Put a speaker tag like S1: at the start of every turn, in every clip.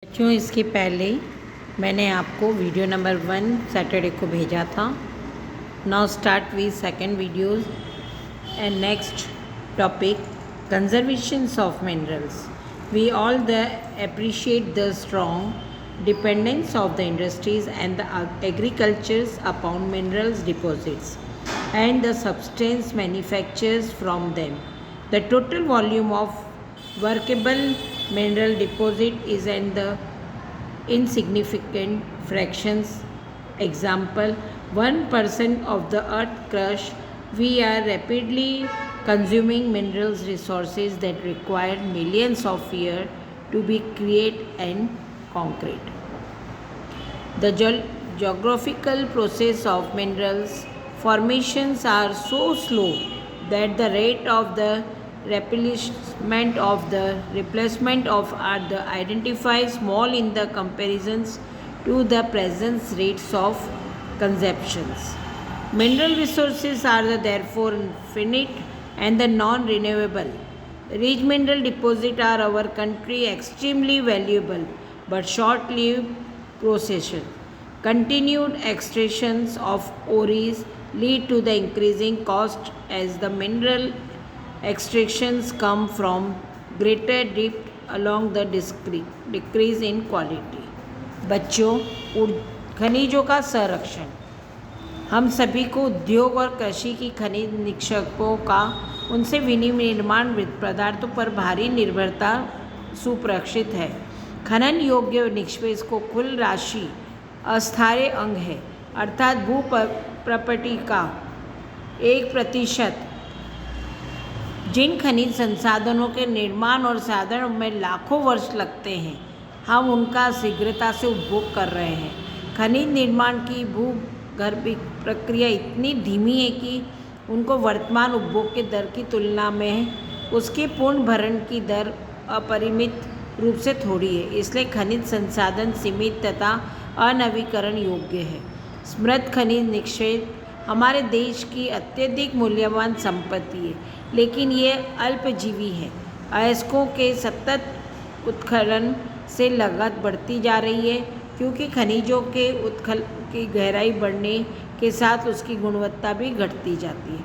S1: बच्चों, इसके पहले मैंने आपको वीडियो नंबर 1 सैटरडे को भेजा था। Now start with second videos and next topic conservations of minerals. We all the appreciate the strong dependence of the industries and the agricultures upon minerals deposits and the substance manufactured from them. The total volume of workable mineral deposit is in the insignificant fractions. Example, 1% of the earth crust. We are rapidly consuming minerals resources that required millions of years to be created and concrete. The geographical process of minerals formations are so slow that the rate of the replacement of are the identify small in the comparisons to the present rates of consumptions. Mineral resources are therefore infinite and the non-renewable. Rich mineral deposits are our country extremely valuable but short-lived procession. Continued extractions of ores lead to the increasing cost as the mineral extractions come from greater depth along the decrease in quality. बच्चों, खनिजों का संरक्षण हम सभी को उद्योग और कृषि की खनिज निक्षेपों का उनसे विनिर्माण पदार्थों पर भारी निर्भरता सुरक्षित है। खनन योग्य निक्षेप को कुल राशि अस्थायी अंग है, अर्थात भू प्रॉपर्टी का 1%। जिन खनिज संसाधनों के निर्माण और साधन में लाखों वर्ष लगते हैं, हम उनका शीघ्रता से उपभोग कर रहे हैं। खनिज निर्माण की भूगर्भिक प्रक्रिया इतनी धीमी है कि उनको वर्तमान उपभोग के दर की तुलना में उसके पूर्ण भरण की दर अपरिमित रूप से थोड़ी है। इसलिए खनिज संसाधन सीमित तथा अनवीकरण योग्य है। समृद्ध खनिज निक्षेप हमारे देश की अत्यधिक मूल्यवान संपत्ति है, लेकिन ये अल्पजीवी है। अयस्कों के सतत उत्खनन से लागत बढ़ती जा रही है, क्योंकि खनिजों के उत्खनन की गहराई बढ़ने के साथ उसकी गुणवत्ता भी घटती जाती है।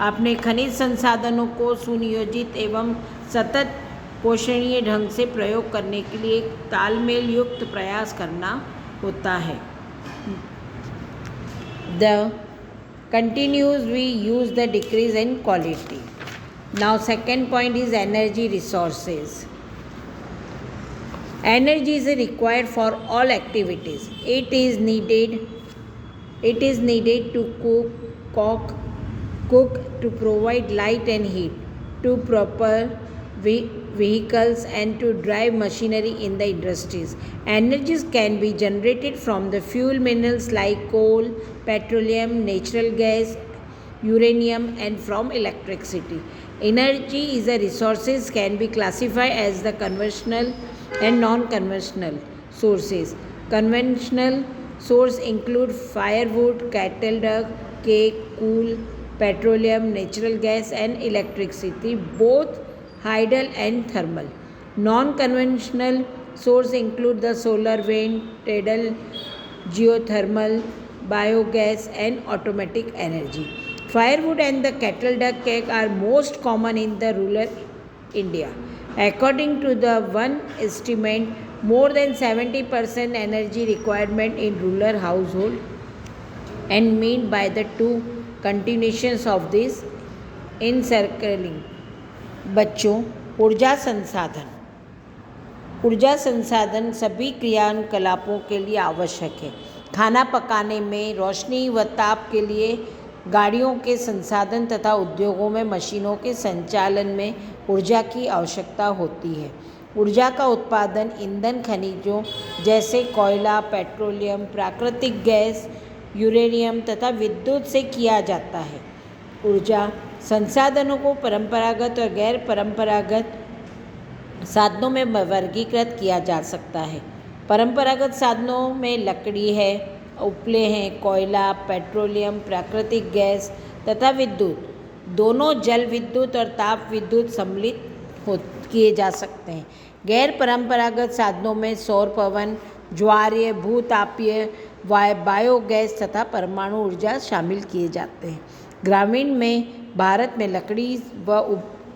S1: आपने खनिज संसाधनों को सुनियोजित एवं सतत पोषणीय ढंग से प्रयोग करने के लिए तालमेल युक्त प्रयास करना होता है। The continues we use the decrease in quality. Now second point is energy resources. Energy is required for all activities. It is needed to cook, to provide light and heat, to proper vehicles and to drive machinery in the industries. Energies can be generated from the fuel minerals like coal, petroleum, natural gas, uranium, and from electricity. Energy is a resources can be classified as the conventional and non-conventional sources. Conventional sources include firewood, cattle dung, cake, coal, petroleum, natural gas, and electricity, both hydel and thermal. Non-conventional sources include the solar, wind, tidal, geothermal, biogas, and automatic energy. Firewood and the cattle dung cake are most common in the rural India. According to the one estimate, more than 70% energy requirement in rural household and met by the two continuations of this encircling. बच्चों, ऊर्जा संसाधन सभी क्रियाकलापों के लिए आवश्यक है। खाना पकाने में, रोशनी व ताप के लिए, गाड़ियों के संसाधन तथा उद्योगों में मशीनों के संचालन में ऊर्जा की आवश्यकता होती है। ऊर्जा का उत्पादन ईंधन खनिजों जैसे कोयला, पेट्रोलियम, प्राकृतिक गैस, यूरेनियम तथा विद्युत से किया जाता है। ऊर्जा संसाधनों को परंपरागत और गैर परंपरागत साधनों में वर्गीकृत किया जा सकता है। परंपरागत साधनों में लकड़ी है, उपले हैं, कोयला, पेट्रोलियम, प्राकृतिक गैस तथा विद्युत। दोनों जल विद्युत और ताप विद्युत सम्मिलित किए जा सकते हैं। गैर परंपरागत साधनों में सौर, पवन, ज्वारीय, भूतापीय, बायोगैस तथा परमाणु ऊर्जा शामिल किए जाते हैं। ग्रामीण में भारत में लकड़ी व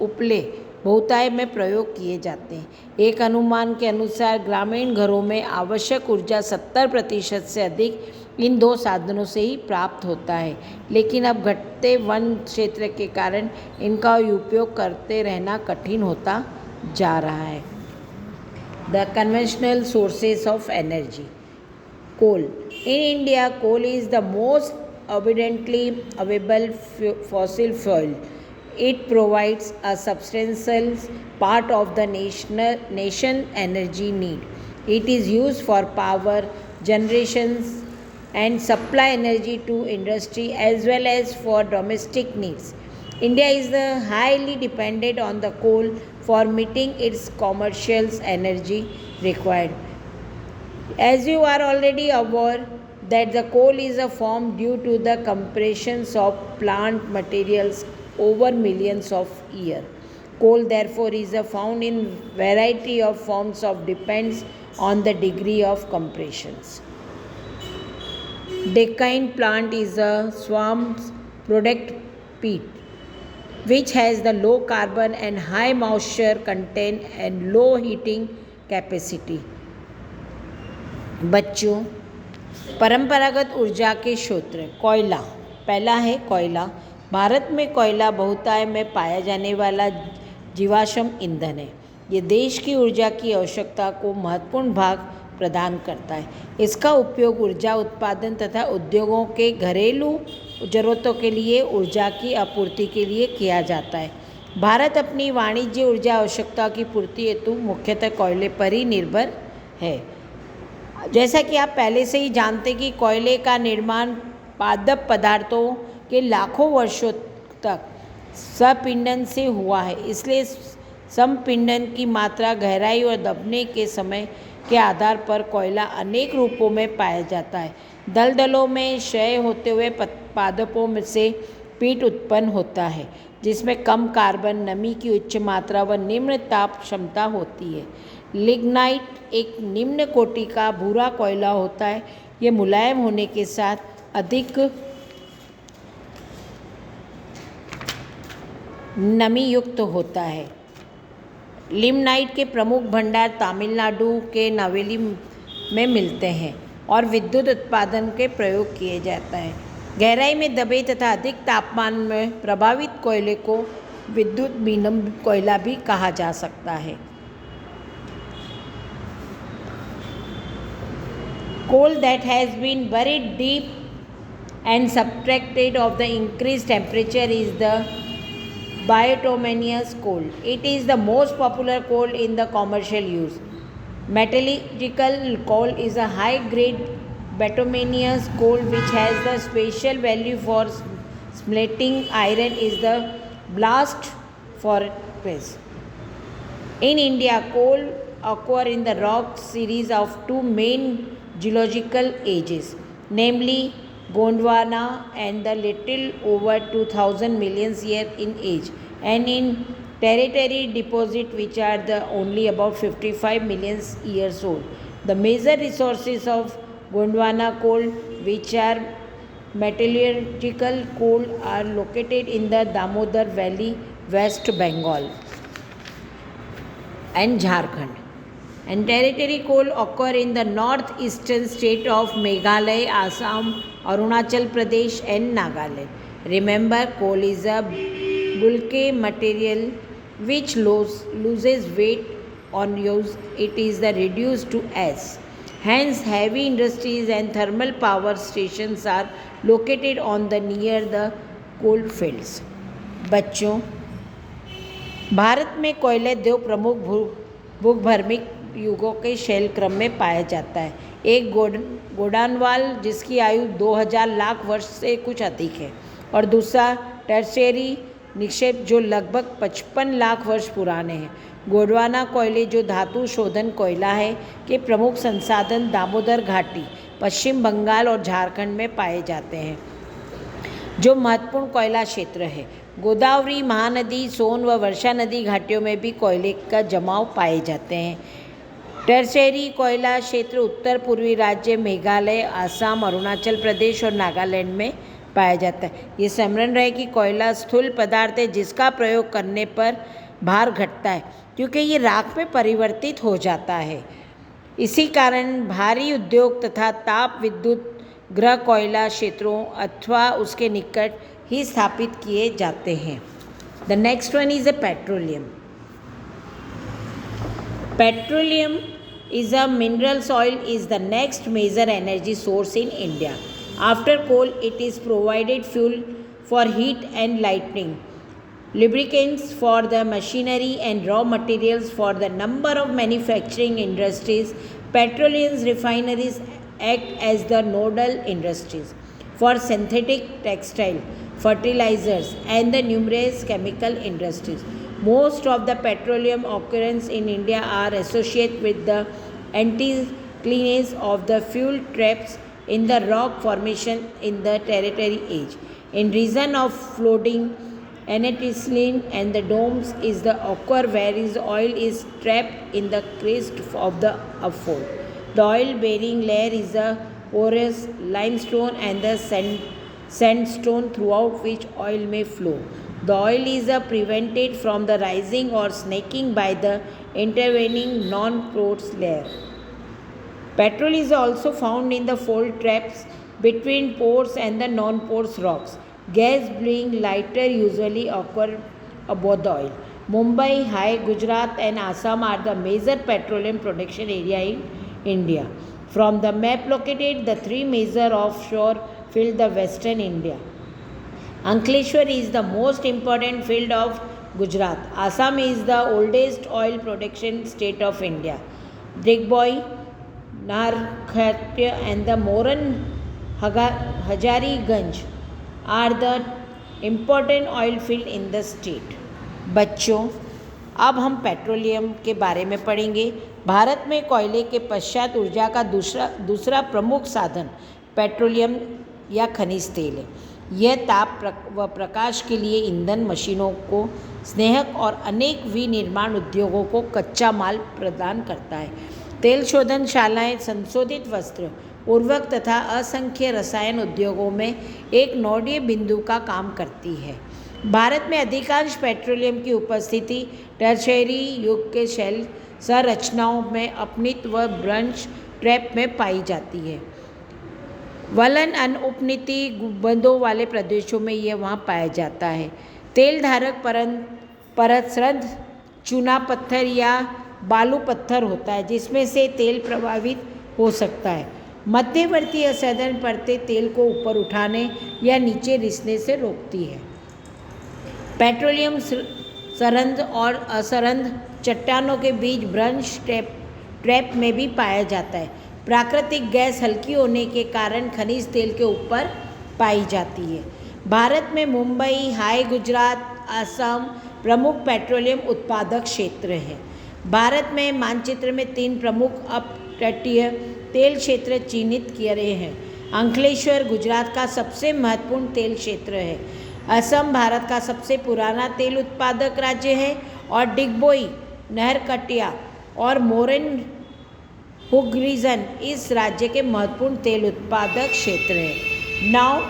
S1: उपले बहुतायत में प्रयोग किए जाते हैं। एक अनुमान के अनुसार ग्रामीण घरों में आवश्यक ऊर्जा 70% से अधिक इन दो साधनों से ही प्राप्त होता है, लेकिन अब घटते वन क्षेत्र के कारण इनका उपयोग करते रहना कठिन होता जा रहा है। The conventional sources of energy. Coal. In India, coal is the most abundantly available fossil fuel. It provides a substantial part of the nation energy need. It is used for power generations and supply energy to industry as well as for domestic needs. India is highly dependent on the coal for meeting its commercial energy required. As you are already aware that the coal is a form due to the compressions of plant materials over millions of years. Coal therefore is found in variety of forms of depends on the degree of compressions. Decline plant is a swamp product peat which has the low carbon and high moisture content and low heating capacity. बच्चों, परंपरागत ऊर्जा के स्रोत। कोयला। पहला है कोयला। भारत में कोयला बहुतायत में पाया जाने वाला जीवाश्म ईंधन है। ये देश की ऊर्जा की आवश्यकता को महत्वपूर्ण भाग प्रदान करता है। इसका उपयोग ऊर्जा उत्पादन तथा उद्योगों के घरेलू ज़रूरतों के लिए ऊर्जा की आपूर्ति के लिए किया जाता है। भारत अपनी वाणिज्य ऊर्जा आवश्यकता की पूर्ति हेतु मुख्यतः कोयले पर ही निर्भर है। जैसा कि आप पहले से ही जानते कि कोयले का निर्माण पादप पदार्थों के लाखों वर्षों तक संपीड़न से हुआ है, इसलिए संपीड़न की मात्रा, गहराई और दबने के समय के आधार पर कोयला अनेक रूपों में पाया जाता है। दलदलों में क्षय होते हुए पादपों में से पीट उत्पन्न होता है, जिसमें कम कार्बन, नमी की उच्च मात्रा व निम्न ताप क्षमता होती है। लिग्नाइट एक निम्न कोटि का भूरा कोयला होता है। ये मुलायम होने के साथ अधिक नमी युक्त होता है। लिग्नाइट के प्रमुख भंडार तमिलनाडु के नवेली में मिलते हैं और विद्युत उत्पादन के प्रयोग किए जाता है। गहराई में दबे तथा अधिक तापमान में प्रभावित कोयले को विद्युत विनिमय कोयला भी कहा जा सकता है। Coal that has been buried deep and subtracted of the increased temperature is the bituminous coal. It is the most popular coal in the commercial use. Metallurgical coal is a high-grade bituminous coal which has the special value for smelting iron is the blast furnace. In India, coal occur in the rock series of two main geological ages, namely Gondwana and the little over 2000 million years in age, and in tertiary deposit which are the only about 55 million years old. The major resources of Gondwana coal, which are metallurgical coal, are located in the Damodar Valley, West Bengal and Jharkhand. And tertiary coal occur in the northeastern state of Meghalaya, Assam, Arunachal Pradesh and Nagaland. Remember, coal is a bulky material which loses weight on use. It is reduced to ash. Hence, heavy industries and thermal power stations are located on the near the coal fields. बच्चों, भारत में कोयले दो प्रमुख भूगर्भिक युगों के शैल क्रम में पाया जाता है। एक गोंडवाना जिसकी आयु 2000 लाख वर्ष से कुछ अधिक है, और दूसरा टर्शियरी निक्षेप जो लगभग 55 लाख वर्ष पुराने हैं। गोंडवाना कोयले जो धातु शोधन कोयला है के प्रमुख संसाधन दामोदर घाटी, पश्चिम बंगाल और झारखंड में पाए जाते हैं, जो महत्वपूर्ण कोयला क्षेत्र है। गोदावरी महानदी, सोन व वर्षा नदी घाटियों में भी कोयले का जमाव पाए जाते हैं। टर्शरी कोयला क्षेत्र उत्तर पूर्वी राज्य मेघालय, आसाम, अरुणाचल प्रदेश और नागालैंड में पाया जाता है। ये स्मरण रहे कि कोयला स्थूल पदार्थ है जिसका प्रयोग करने पर भार घटता है, क्योंकि ये राख में परिवर्तित हो जाता है। इसी कारण भारी उद्योग तथा ताप विद्युत गृह कोयला क्षेत्रों अथवा उसके निकट ही स्थापित किए जाते हैं। The next one is a petroleum. Petroleum is a minerals oil is the next major energy source in India. After coal, it is provided fuel for heat and lighting, lubricants for the machinery and raw materials for the number of manufacturing industries. Petroleum refineries act as the nodal industries for synthetic textile, fertilizers and the numerous chemical industries. Most of the petroleum occurrences in India are associated with the anticlination of the fuel traps in the rock formation in the Tertiary age. In region of flooding, anticline and the domes is the occur where is oil is trapped in the crest of the upfold. The oil-bearing layer is a porous limestone and the sandstone throughout which oil may flow. The oil is prevented from the rising or snaking by the intervening non-porous layer. Petrol is also found in the fold traps between pores and the non-porous rocks. Gas being lighter usually occur above the oil. Mumbai, High, Gujarat and Assam are the major petroleum production area in India. From the map located, the three major offshore fields the western India. Ankleshwar is the most important field of Gujarat. Assam is the oldest oil production state of India. Digboi, Narkhatya and the Moran Hazariganj are the important oil field in the state. बच्चों, अब हम petroleum के बारे में पढ़ेंगे। भारत में कोयले के पश्चात ऊर्जा का दूसरा प्रमुख साधन पेट्रोलियम या खनिज तेल है। यह ताप व प्रकाश के लिए ईंधन, मशीनों को स्नेहक और अनेक विनिर्माण उद्योगों को कच्चा माल प्रदान करता है। तेल शोधनशालाएँ संशोधित वस्त्र, उर्वरक तथा असंख्य रसायन उद्योगों में एक नोडीय बिंदु का काम करती है। भारत में अधिकांश पेट्रोलियम की उपस्थिति टर्शरी युग के शैल संरचनाओं में अपनित व ब्रंश ट्रैप में पाई जाती है। वलन अनुपनीति गुंबदों वाले प्रदेशों में यह वहाँ पाया जाता है। तेल धारक परतस्रंध चूना पत्थर या बालू पत्थर होता है जिसमें से तेल प्रवाहित हो सकता है। मध्यवर्ती असंतुलन परतें तेल को ऊपर उठाने या नीचे रिसने से रोकती है। पेट्रोलियम सरंध्र और असरंध्र चट्टानों के बीच ब्रंश ट्रैप में भी पाया जाता है। प्राकृतिक गैस हल्की होने के कारण खनिज तेल के ऊपर पाई जाती है। भारत में मुंबई, हाई, गुजरात, असम प्रमुख पेट्रोलियम उत्पादक क्षेत्र हैं। भारत में मानचित्र में 3 प्रमुख अपतटीय तेल क्षेत्र चिन्हित किए गए हैं। अंकलेश्वर गुजरात का सबसे महत्वपूर्ण तेल क्षेत्र है। असम भारत का सबसे पुराना तेल उत्पादक राज्य है और डिगबोई, नहरकटिया और मोरन हुग रीजन इस राज्य के महत्वपूर्ण तेल उत्पादक क्षेत्र हैं। Now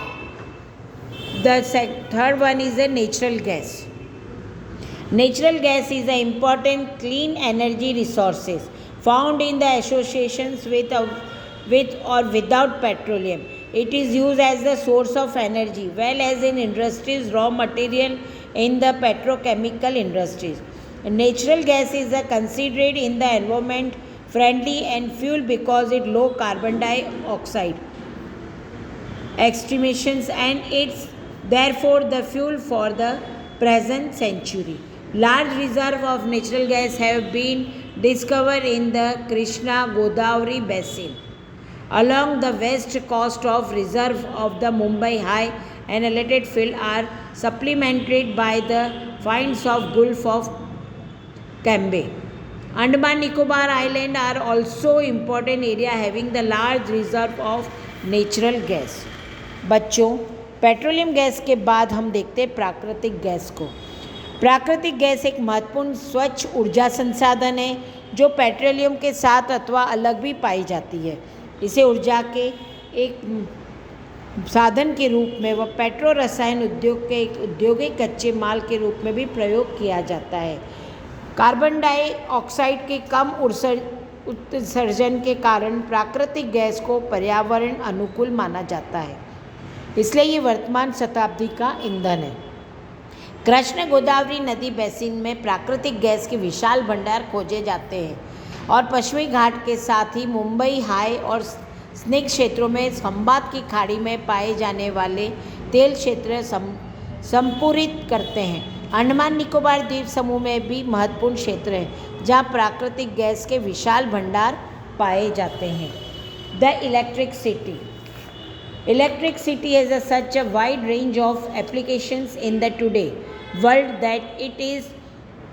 S1: the third one is a natural gas. Natural gas is an important clean energy resources found in the associations with or without petroleum. It is used as the source of energy, well as in industries, raw material in the petrochemical industries. Natural gas is considered in the environment friendly and fuel because it low carbon dioxide emissions and it's therefore the fuel for the present century. Large reserves of natural gas have been discovered in the Krishna Godavari basin. Along the west coast of reserve of the Mumbai High and Allied field are supplemented by the finds of Gulf of Cambay. Andaman Nicobar Island are also important area having the large reserve of natural gas. बच्चों, petroleum gas के बाद हम देखते हैं प्राकृतिक gas को। प्राकृतिक gas एक महत्वपूर्ण स्वच्छ ऊर्जा संसाधन है जो पेट्रोलियम के साथ अथवा अलग भी पाई जाती है। इसे ऊर्जा के एक साधन के रूप में व पेट्रो रसायन उद्योग के एक औद्योगिक कच्चे माल के रूप में भी प्रयोग किया जाता है। कार्बन डाइऑक्साइड के कम उत्सर्जन के कारण प्राकृतिक गैस को पर्यावरण अनुकूल माना जाता है, इसलिए ये वर्तमान शताब्दी का ईंधन है। कृष्ण गोदावरी नदी बेसिन में प्राकृतिक गैस के विशाल भंडार खोजे जाते हैं और पश्चिमी घाट के साथ ही मुंबई हाई और स्निग्ध क्षेत्रों में खंबात की खाड़ी में पाए जाने वाले तेल क्षेत्र संपूरित करते हैं। अंडमान निकोबार द्वीप समूह में भी महत्वपूर्ण क्षेत्र है जहाँ प्राकृतिक गैस के विशाल भंडार पाए जाते हैं। The electricity has such a wide range of applications in the today world that it is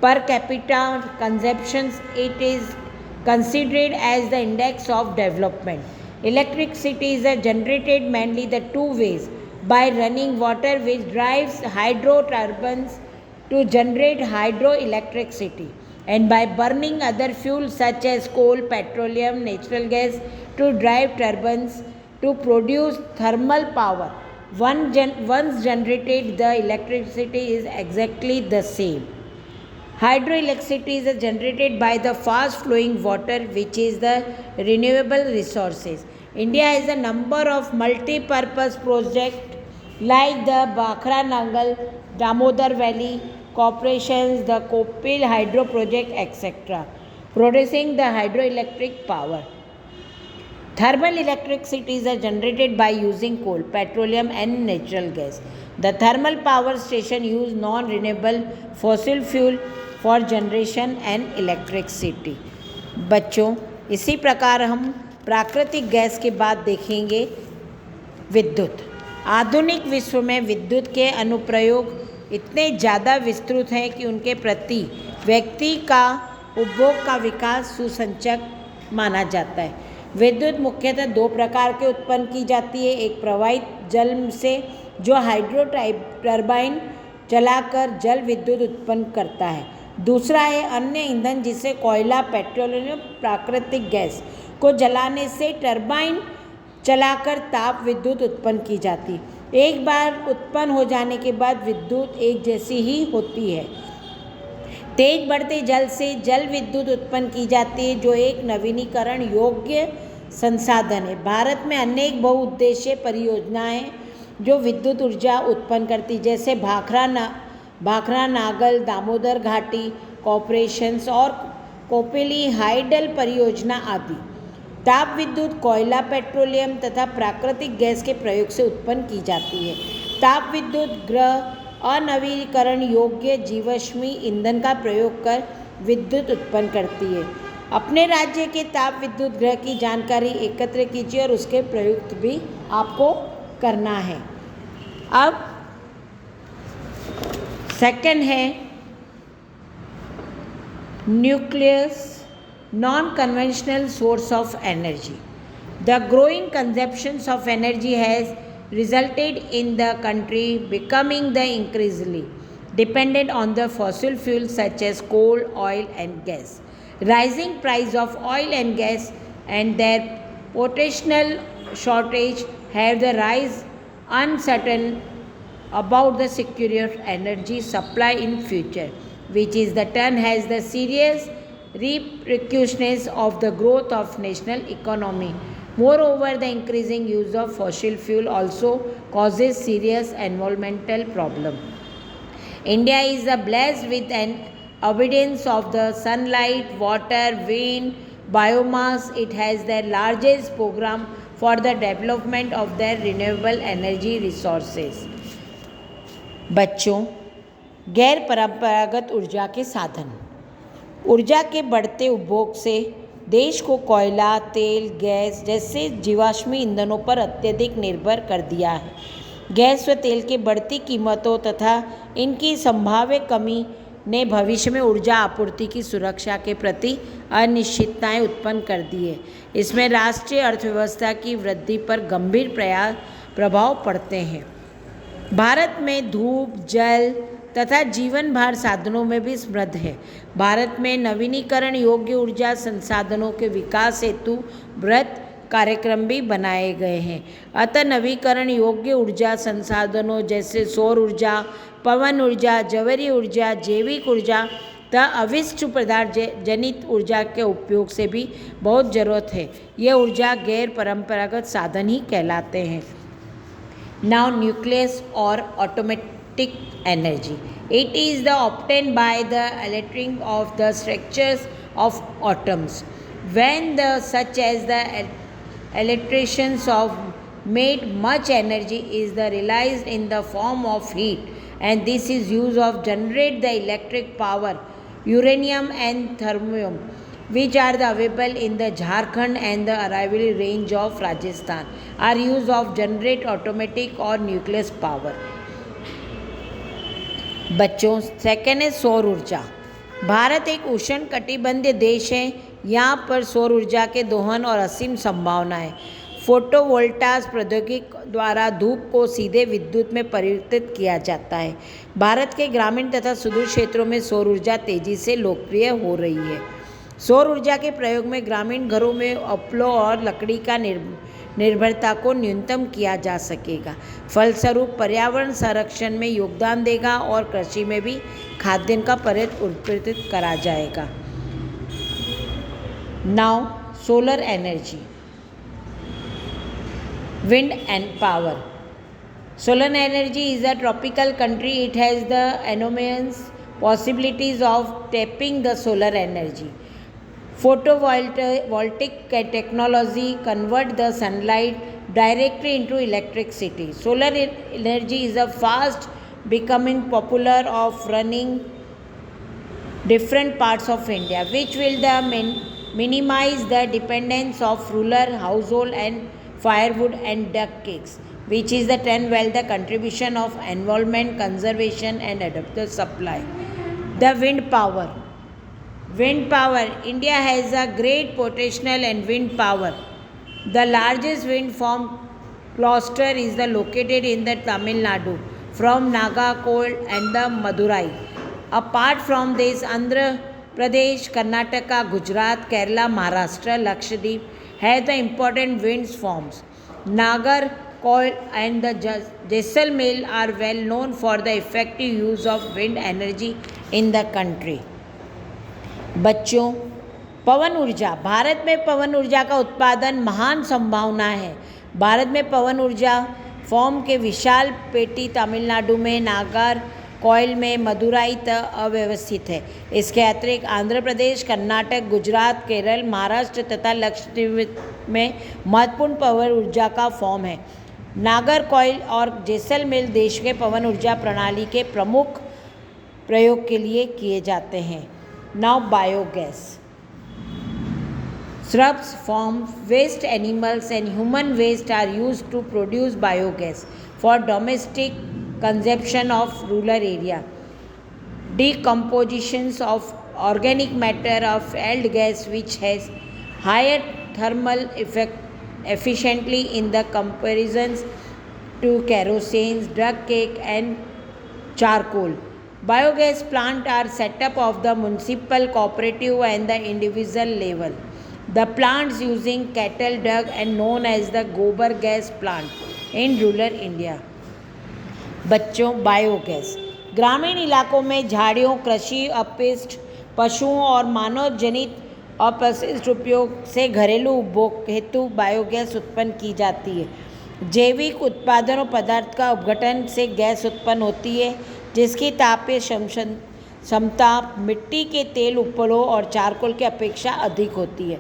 S1: per capita consumption it is considered as the index of development. Electricity is generated mainly the two ways: by running water which drives hydro turbines to generate hydroelectricity, and by burning other fuels such as coal, petroleum, natural gas to drive turbines to produce thermal power. Once generated, the electricity is exactly the same. Hydroelectricity is generated by the fast flowing water, which is the renewable resources. India has a number of multi-purpose projects like the Bhakra Nangal, Damodar Valley Corporations, the Kopil Hydro Project, etc., producing the hydroelectric power. Thermal electricity is generated by using coal, petroleum and natural gas. The thermal power station use non-renewable fossil fuel for generation and electricity. बच्चों, इसी प्रकार हम प्राकृतिक gas के बाद देखेंगे विद्युत। आधुनिक विश्व में विद्युत के अनुप्रयोग इतने ज़्यादा विस्तृत हैं कि उनके प्रति व्यक्ति का उपभोग का विकास सुसंचक माना जाता है। विद्युत मुख्यतः दो प्रकार के उत्पन्न की जाती है। एक प्रवाहित जल से जो हाइड्रो टर्बाइन चलाकर जल विद्युत उत्पन्न करता है। दूसरा है अन्य ईंधन जिसे कोयला, पेट्रोलियम, प्राकृतिक गैस को जलाने से टर्बाइन चलाकर ताप विद्युत उत्पन्न की जाती है। एक बार उत्पन्न हो जाने के बाद विद्युत एक जैसी ही होती है। तेज बढ़ते जल से जल विद्युत उत्पन्न की जाती है जो एक नवीनीकरण योग्य संसाधन है। भारत में अनेक बहुउद्देशीय परियोजनाएं जो विद्युत ऊर्जा उत्पन्न करती, जैसे भाखरा नागल, दामोदर घाटी कॉरपोरेशंस और कोपिली हाइडल परियोजना आदि। ताप विद्युत कोयला, पेट्रोलियम तथा प्राकृतिक गैस के प्रयोग से उत्पन्न की जाती है। ताप विद्युत गृह अनवीकरण योग्य जीवाश्मी ईंधन का प्रयोग कर विद्युत उत्पन्न करती है। अपने राज्य के ताप विद्युत गृह की जानकारी एकत्र कीजिए और उसके प्रयुक्त भी आपको करना है। अब सेकंड है nucleus non conventional source of energy. The growing consumptions of energy has resulted in the country becoming the increasingly dependent on the fossil fuels such as coal, oil and gas. Rising price of oil and gas and their potential shortage have the rise uncertain about the security of energy supply in future, which is the turn has the serious repercussions of the growth of national economy. Moreover, the increasing use of fossil fuel also causes serious environmental problem. India is blessed with an abundance of the sunlight, water, wind, biomass. It has the largest program for the development of their renewable energy resources. बच्चों, गैर परंपरागत ऊर्जा के साधन। ऊर्जा के बढ़ते उपभोग से देश को कोयला, तेल, गैस जैसे जीवाश्मी ईंधनों पर अत्यधिक निर्भर कर दिया है। गैस व तेल की बढ़ती कीमतों तथा इनकी संभाव्य कमी ने भविष्य में ऊर्जा आपूर्ति की सुरक्षा के प्रति अनिश्चितताएं उत्पन्न कर दी है। इसमें राष्ट्रीय अर्थव्यवस्था की वृद्धि पर गंभीर प्रभाव पड़ते हैं। भारत में धूप, जल तथा जीवन भार साधनों में भी समृद्ध है। भारत में नवीनीकरण योग्य ऊर्जा संसाधनों के विकास हेतु बृहत कार्यक्रम भी बनाए गए हैं। अतः नवीकरण योग्य ऊर्जा संसाधनों जैसे सौर ऊर्जा, पवन ऊर्जा, जवीय ऊर्जा, जैविक ऊर्जा तथा अविष्ट पदार्थ जनित ऊर्जा के उपयोग से भी बहुत ज़रूरत है। ये ऊर्जा गैर परंपरागत साधन ही कहलाते हैं। Now nucleus or atomic energy. It is the obtained by the electric of the structures of atoms. When the such as the electricians of made much energy is the realized in the form of heat, and this is used of generate the electric power, uranium and thorium, which are the available in the Jharkhand and the Aravalli range of Rajasthan, are used of generate automatic or nucleus power. बच्चों, second है सौर ऊर्जा। भारत एक उष्ण कटिबंधीय देश है। यहाँ पर सौर ऊर्जा के दोहन और असीम संभावना है। फोटोवोल्टाइक प्रौद्योगिकी द्वारा धूप को सीधे विद्युत में परिवर्तित किया जाता है। भारत के ग्रामीण तथा सुदूर क्षेत्रों में सौर ऊर्जा तेजी से लोकप्रिय हो रही है। सौर ऊर्जा के प्रयोग में ग्रामीण घरों में उपलों और लकड़ी का निर्भरता को न्यूनतम किया जा सकेगा। फलस्वरूप पर्यावरण संरक्षण में योगदान देगा और कृषि में भी खाद्यान्न का उत्पादित करा जाएगा। Now solar energy, wind and power. Solar energy is a tropical country. It has the enormous possibilities of tapping the solar energy. Photovoltaic technology convert the sunlight directly into electricity. Solar energy is a fast becoming popular of running different parts of India, which will minimize the dependence of rural household and firewood and duck cakes, which is the 10 well the contribution of environment conservation and adaptive supply. The wind power. Wind power. India has a great potential in wind power. The largest wind farm cluster is located in the Tamil Nadu from Nagarcoil and the Madurai. Apart from this, Andhra Pradesh, Karnataka, Gujarat, Kerala, Maharashtra, Lakshadweep have the important wind farms. Nagarcoil and the Jaisalmer are well known for the effective use of wind energy in the country. बच्चों, पवन ऊर्जा। भारत में पवन ऊर्जा का उत्पादन महान संभावना है। भारत में पवन ऊर्जा फॉर्म के विशाल पेटी तमिलनाडु में, नागरकोइल में, मदुराई तक अव्यवस्थित है। इसके अतिरिक्त आंध्र प्रदेश, कर्नाटक, गुजरात, केरल, महाराष्ट्र तथा लक्षद्वीप में महत्वपूर्ण पवन ऊर्जा का फॉर्म है। नागरकोइल और जैसलमेर देश के पवन ऊर्जा प्रणाली के प्रमुख प्रयोग के लिए किए जाते हैं। Now biogas. Shrubs, farm waste, animals and human waste are used to produce biogas for domestic consumption of rural area. Decompositions of organic matter of yield gas which has higher thermal efficiently in the comparisons to kerosene, drug cake and charcoal. Biogas plants are set up of the municipal, cooperative and the individual level. The plants using cattle dung and known as the gobar gas plant in rural India. बच्चों, biogas ग्रामीण इलाकों में झाड़ियों, कृषि अपशिष्ट, पशुओं और मानव जनित अपशिष्ट उपयोग से घरेलू उपभोग हेतु बायोगैस उत्पन्न की जाती है। जैविक उत्पादनों पदार्थ का अपघटन से गैस उत्पन्न होती है जिसकी तापीय क्षमता मिट्टी के तेल, उपलों और चारकोल की अपेक्षा अधिक होती है।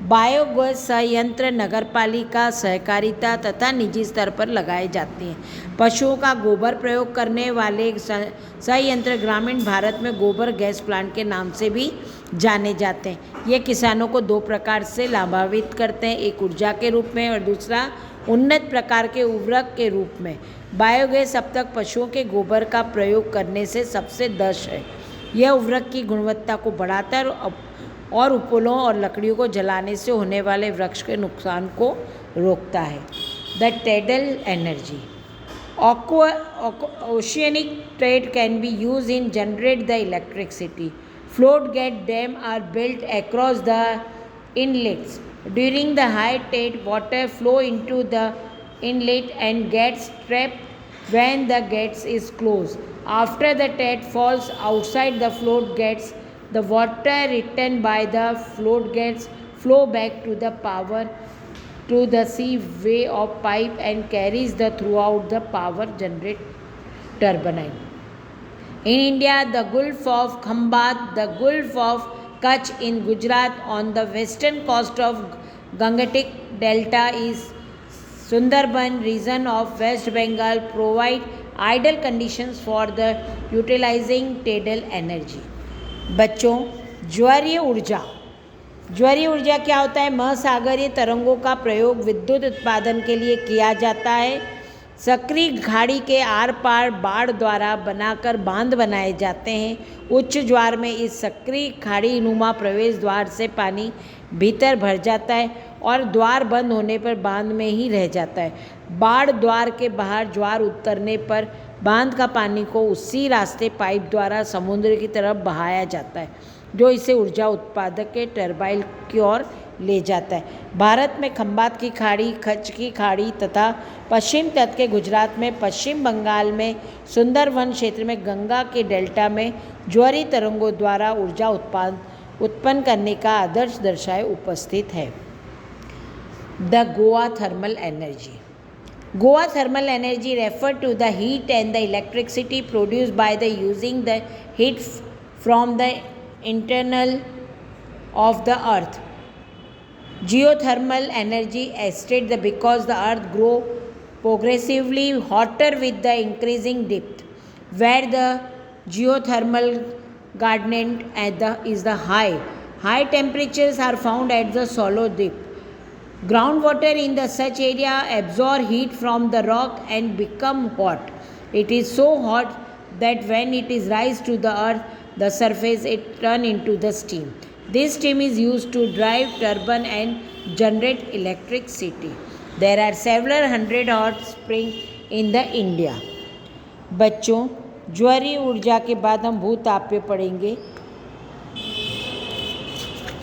S1: बायोगैस संयंत्र नगरपालिका, सहकारिता तथा निजी स्तर पर लगाए जाते हैं। पशुओं का गोबर प्रयोग करने वाले संयंत्र ग्रामीण भारत में गोबर गैस प्लांट के नाम से भी जाने जाते हैं। ये किसानों को दो प्रकार से लाभान्वित करते हैं, एक ऊर्जा के रूप में और दूसरा उन्नत प्रकार के उर्वरक के रूप में। बायोगैस अब तक पशुओं के गोबर का प्रयोग करने से सबसे दक्ष है। यह उर्वरक की गुणवत्ता को बढ़ाता है और उपलों और लकड़ियों को जलाने से होने वाले वृक्ष के नुकसान को रोकता है। The tidal energy. Oceanic trade can be used in generate the electricity. Float gate dam are built across the inlets. During the high tide, water flow into the inlet and gets trapped when the gates is closed. After the tide falls outside the float gates, the water returned by the float gates flow back to the power to the sea way of pipe and carries the throughout the power generate turbine. In India, the Gulf of Khambat, the Gulf of Kutch in Gujarat on the western coast of Gangetic Delta is Sundarban region of West Bengal provide ideal conditions for the utilizing tidal energy. बच्चों, ज्वारीय ऊर्जा क्या होता है? महासागरीय तरंगों का प्रयोग विद्युत उत्पादन के लिए किया जाता है। सक्रिय खाड़ी के आर पार बाढ़ द्वारा बनाकर बांध बनाए जाते हैं। उच्च ज्वार में इस सक्रिय खाड़ी नुमा प्रवेश द्वार से पानी भीतर भर जाता है और द्वार बंद होने पर बांध में ही रह जाता है। बाढ़ द्वार के बाहर ज्वार उतरने पर बांध का पानी को उसी रास्ते पाइप द्वारा समुद्र की तरफ बहाया जाता है, जो इसे ऊर्जा उत्पादक के टरबाइन की ओर ले जाता है। भारत में खंबात की खाड़ी, कच्छ की खाड़ी तथा पश्चिम तट के गुजरात में, पश्चिम बंगाल में, सुंदरवन क्षेत्र में, गंगा के डेल्टा में ज्वारीय तरंगों द्वारा ऊर्जा उत्पन्न करने का आदर्श दर्शाए उपस्थित है। The Goa thermal energy. Goa thermal energy refer to the heat and the electricity produced by the using the heat from the internal of the earth. Geothermal energy estate the because the earth grow progressively hotter with the increasing depth, where the geothermal gradient is the high. High temperatures are found at the shallow depth. Groundwater in the such area absorb heat from the rock and become hot. It is so hot that when it is rise to the earth, the surface it turn into the steam. This steam is used to drive turbine and generate electricity. There are several hundred hot springs in the India. बच्चों, ज्वारीय ऊर्जा के बाद हम भूतापीय पढ़ेंगे।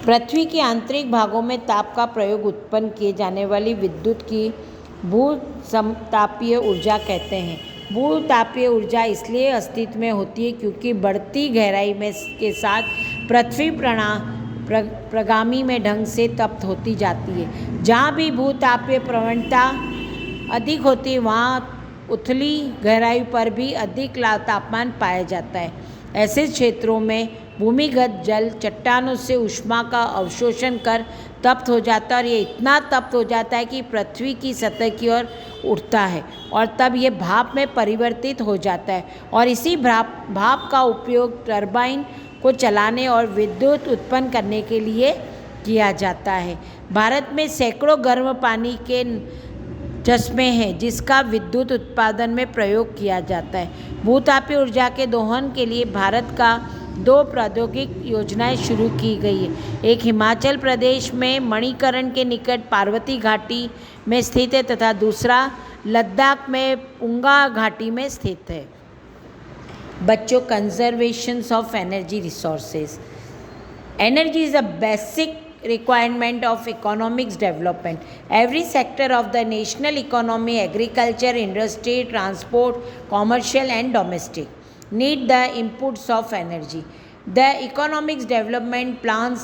S1: पृथ्वी के आंतरिक भागों में ताप का प्रयोग उत्पन्न किए जाने वाली विद्युत की भूतापीय ऊर्जा कहते हैं। भूतापीय ऊर्जा इसलिए अस्तित्व में होती है क्योंकि बढ़ती गहराई में के साथ पृथ्वी प्रगामी में ढंग से तप्त होती जाती है। जहाँ भी भूतापीय प्रवणता अधिक होती है वहाँ उथली गहराई पर भी अधिक तापमान पाया जाता है। ऐसे क्षेत्रों में भूमिगत जल चट्टानों से ऊष्मा का अवशोषण कर तप्त हो जाता है और ये इतना तप्त हो जाता है कि पृथ्वी की सतह की ओर उठता है और तब ये भाप में परिवर्तित हो जाता है और इसी भाप का उपयोग टरबाइन को चलाने और विद्युत उत्पन्न करने के लिए किया जाता है। भारत में सैकड़ों गर्म पानी के चश्मे हैं जिसका विद्युत उत्पादन में प्रयोग किया जाता है। भूतापीय ऊर्जा के दोहन के लिए भारत का 2 प्रौद्योगिक योजनाएं शुरू की गई है। एक हिमाचल प्रदेश में मणिकरण के निकट पार्वती घाटी में स्थित है तथा दूसरा लद्दाख में पुंगा घाटी में स्थित है। बच्चों, conservation of energy resources. Energy is a basic requirement of economics development. Every sector of the national economy, agriculture, industry, transport, commercial and domestic, need the inputs of energy. The economics development plans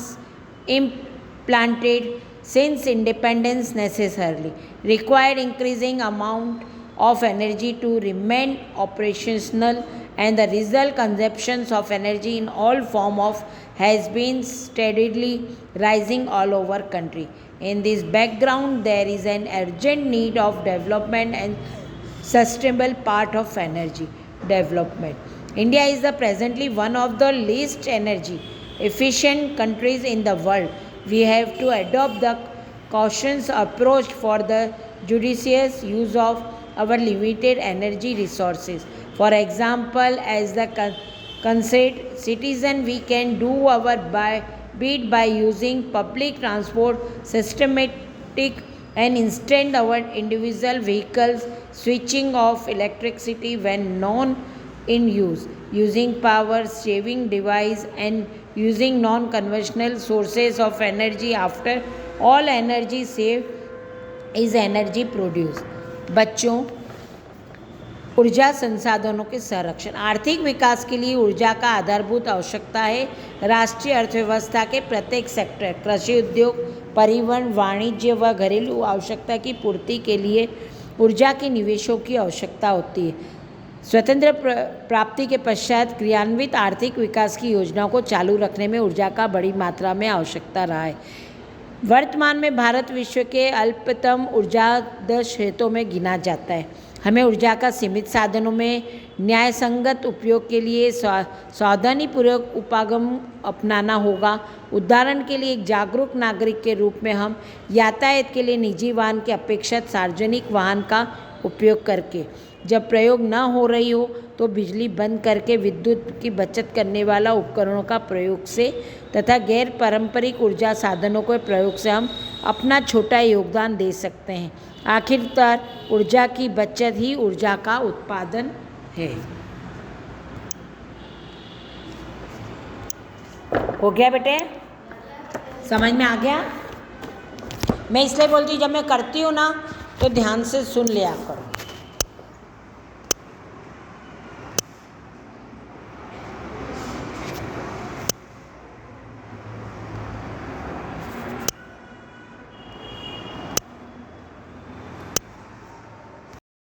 S1: implanted since independence necessarily required increasing amount of energy to remain operational, and the result consumptions of energy in all form of has been steadily rising all over country. In this background, there is an urgent need of development and sustainable part of energy development. India is the presently one of the least energy efficient countries in the world. We have to adopt the cautious approach for the judicious use of our limited energy resources. For example, as the concerned citizen, we can do our bit by using public transport, systematic and instead our individual vehicles switching off electricity when non in use, using power saving device and using non conventional sources of energy. After all, energy saved is energy produced. बच्चों, ऊर्जा संसाधनों के संरक्षण आर्थिक विकास के लिए ऊर्जा का आधारभूत आवश्यकता है। राष्ट्रीय अर्थव्यवस्था के प्रत्येक सेक्टर, कृषि उद्योग, परिवहन, वाणिज्य व घरेलू आवश्यकता की पूर्ति के लिए ऊर्जा के निवेशों की आवश्यकता होती है। स्वतंत्र प्राप्ति के पश्चात क्रियान्वित आर्थिक विकास की योजनाओं को चालू रखने में ऊर्जा का बड़ी मात्रा में आवश्यकता रहा है। वर्तमान में भारत विश्व के अल्पतम ऊर्जादर क्षेत्रों में गिना जाता है। हमें ऊर्जा का सीमित साधनों में न्यायसंगत उपयोग के लिए सावधानीपूर्वक उपागम अपनाना होगा। उदाहरण के लिए एक जागरूक नागरिक के रूप में हम यातायात के लिए निजी वाहन की अपेक्षा सार्वजनिक वाहन का उपयोग करके, जब प्रयोग न हो रही हो तो बिजली बंद करके विद्युत की बचत करने वाला उपकरणों का प्रयोग से तथा गैर पारंपरिक ऊर्जा साधनों के प्रयोग से हम अपना छोटा योगदान दे सकते हैं। आखिरकार ऊर्जा की बचत ही ऊर्जा का उत्पादन है। हो गया बेटे? समझ में आ गया? मैं इसलिए बोलती हूँ जब मैं करती हूँ ना तो ध्यान से सुन लिया करो।